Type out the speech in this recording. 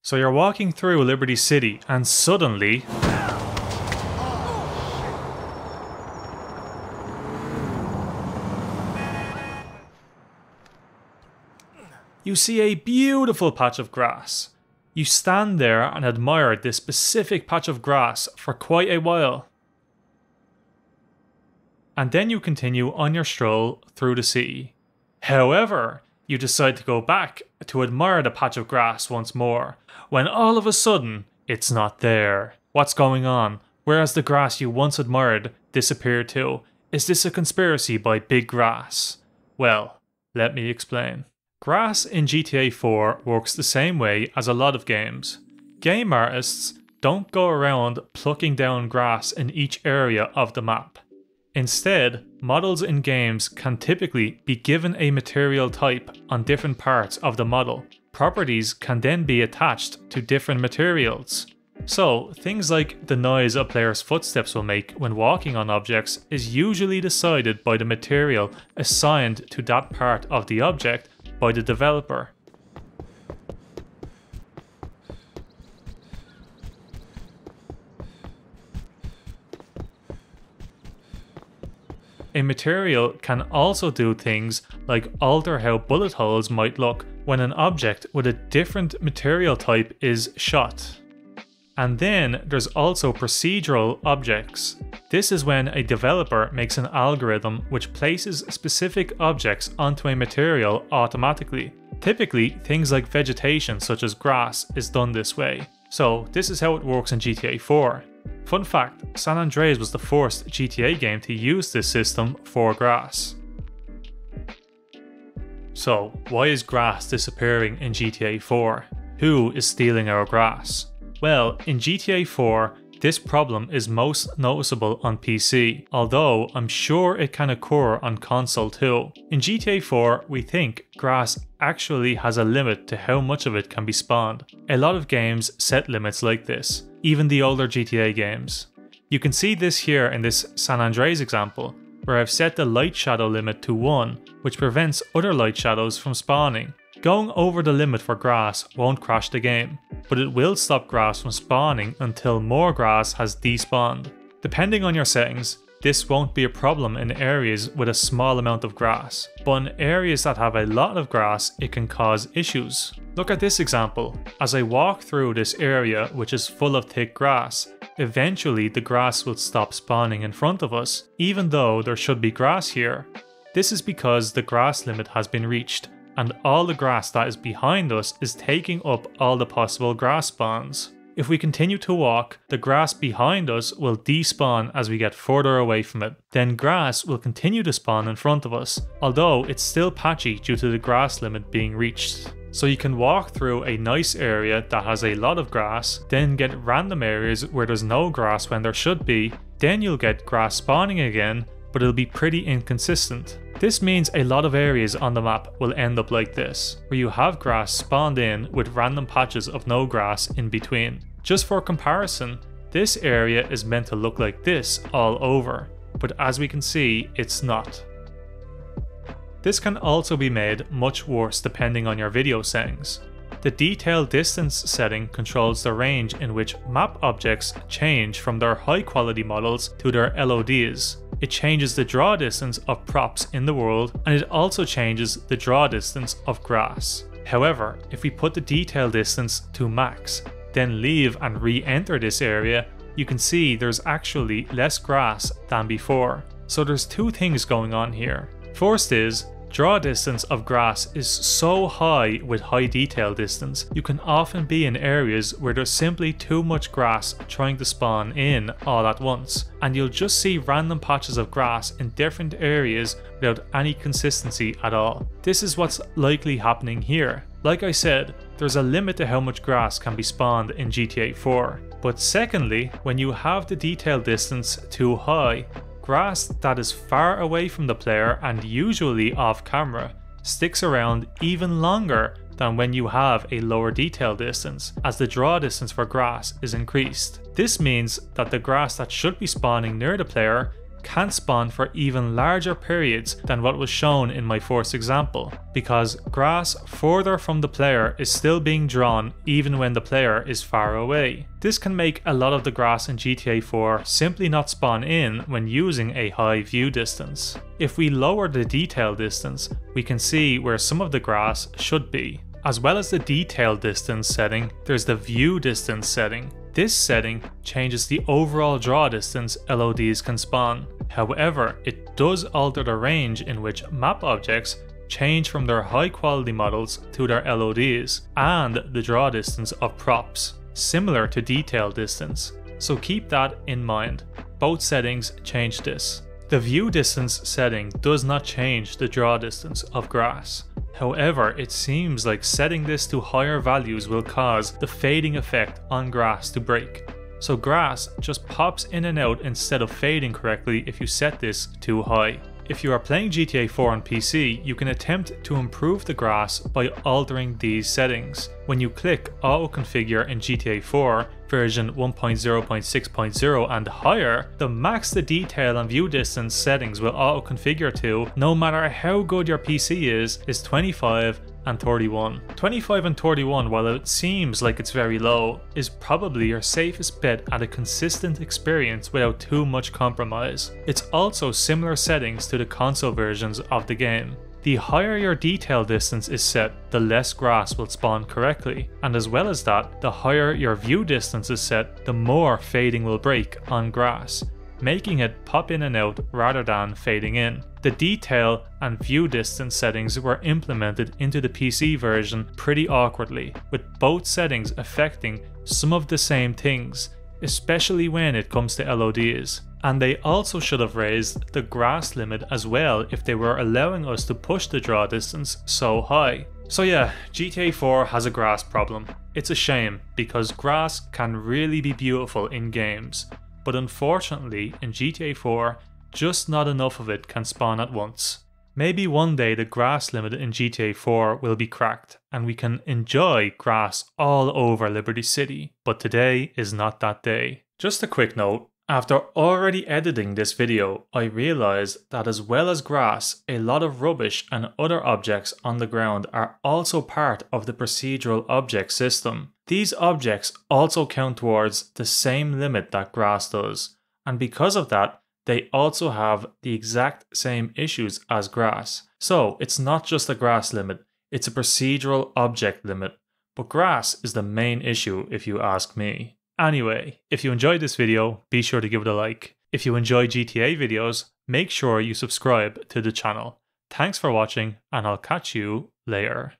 So you're walking through Liberty City and suddenly you see a beautiful patch of grass. You stand there and admire this specific patch of grass for quite a while. And then you continue on your stroll through the city. However, you decide to go back to admire the patch of grass once more, when all of a sudden, it's not there. What's going on? Where has the grass you once admired disappeared to? Is this a conspiracy by Big Grass? Well, let me explain. Grass in GTA 4 works the same way as a lot of games. Game artists don't go around plucking down grass in each area of the map. Instead, models in games can typically be given a material type on different parts of the model. Properties can then be attached to different materials. So, things like the noise a player's footsteps will make when walking on objects is usually decided by the material assigned to that part of the object by the developer. A material can also do things like alter how bullet holes might look when an object with a different material type is shot. And then there's also procedural objects. This is when a developer makes an algorithm which places specific objects onto a material automatically. Typically, things like vegetation such as grass is done this way. So this is how it works in GTA 4. Fun fact, San Andreas was the first GTA game to use this system for grass. So why is grass disappearing in GTA 4? Who is stealing our grass? Well, in GTA 4, this problem is most noticeable on PC, although I'm sure it can occur on console too. In GTA 4, we think grass actually has a limit to how much of it can be spawned. A lot of games set limits like this, even the older GTA games. You can see this here in this San Andreas example, where I've set the light shadow limit to 1, which prevents other light shadows from spawning. Going over the limit for grass won't crash the game, but it will stop grass from spawning until more grass has despawned. Depending on your settings, this won't be a problem in areas with a small amount of grass, but in areas that have a lot of grass, it can cause issues. Look at this example. As I walk through this area which is full of thick grass, eventually the grass will stop spawning in front of us, even though there should be grass here. This is because the grass limit has been reached, and all the grass that is behind us is taking up all the possible grass spawns. If we continue to walk, the grass behind us will despawn as we get further away from it. Then grass will continue to spawn in front of us, although it's still patchy due to the grass limit being reached. So you can walk through a nice area that has a lot of grass, then get random areas where there's no grass when there should be, then you'll get grass spawning again, but it'll be pretty inconsistent. This means a lot of areas on the map will end up like this, where you have grass spawned in with random patches of no grass in between. Just for comparison, this area is meant to look like this all over, but as we can see, it's not. This can also be made much worse depending on your video settings. The detail distance setting controls the range in which map objects change from their high quality models to their LODs. It changes the draw distance of props in the world, and it also changes the draw distance of grass. However, if we put the detail distance to max, then leave and re-enter this area, you can see there's actually less grass than before. So there's two things going on here. First is, draw distance of grass is so high with high detail distance, you can often be in areas where there's simply too much grass trying to spawn in all at once, and you'll just see random patches of grass in different areas without any consistency at all. This is what's likely happening here. Like I said, there's a limit to how much grass can be spawned in GTA 4. But secondly, when you have the detail distance too high, grass that is far away from the player and usually off camera sticks around even longer than when you have a lower detail distance, as the draw distance for grass is increased. This means that the grass that should be spawning near the player can spawn for even larger periods than what was shown in my first example, because grass further from the player is still being drawn even when the player is far away. This can make a lot of the grass in GTA 4 simply not spawn in when using a high view distance. If we lower the detail distance, we can see where some of the grass should be. As well as the detail distance setting, there's the view distance setting. This setting changes the overall draw distance LODs can spawn. However, it does alter the range in which map objects change from their high quality models to their LODs, and the draw distance of props, similar to detail distance. So keep that in mind. Both settings change this. The view distance setting does not change the draw distance of grass. However, it seems like setting this to higher values will cause the fading effect on grass to break. So grass just pops in and out instead of fading correctly if you set this too high. If you are playing GTA 4 on PC, you can attempt to improve the grass by altering these settings. When you click Auto Configure in GTA 4 version 1.0.6.0 and higher, the max the detail and view distance settings will auto configure to, no matter how good your PC is 25 and 31. 25 and 31, while it seems like it's very low, is probably your safest bet at a consistent experience without too much compromise. It's also similar settings to the console versions of the game. The higher your detail distance is set, the less grass will spawn correctly, and as well as that, the higher your view distance is set, the more fading will break on grass, making it pop in and out rather than fading in. The detail and view distance settings were implemented into the PC version pretty awkwardly, with both settings affecting some of the same things, especially when it comes to LODs. And they also should have raised the grass limit as well if they were allowing us to push the draw distance so high. So yeah, GTA 4 has a grass problem. It's a shame because grass can really be beautiful in games, but unfortunately in GTA 4, just not enough of it can spawn at once. Maybe one day the grass limit in GTA 4 will be cracked and we can enjoy grass all over Liberty City, but today is not that day. Just a quick note, after already editing this video, I realized that as well as grass, a lot of rubbish and other objects on the ground are also part of the procedural object system. These objects also count towards the same limit that grass does, and because of that, they also have the exact same issues as grass. So it's not just a grass limit, it's a procedural object limit. But grass is the main issue if you ask me. Anyway, if you enjoyed this video, be sure to give it a like. If you enjoy GTA videos, make sure you subscribe to the channel. Thanks for watching, and I'll catch you later.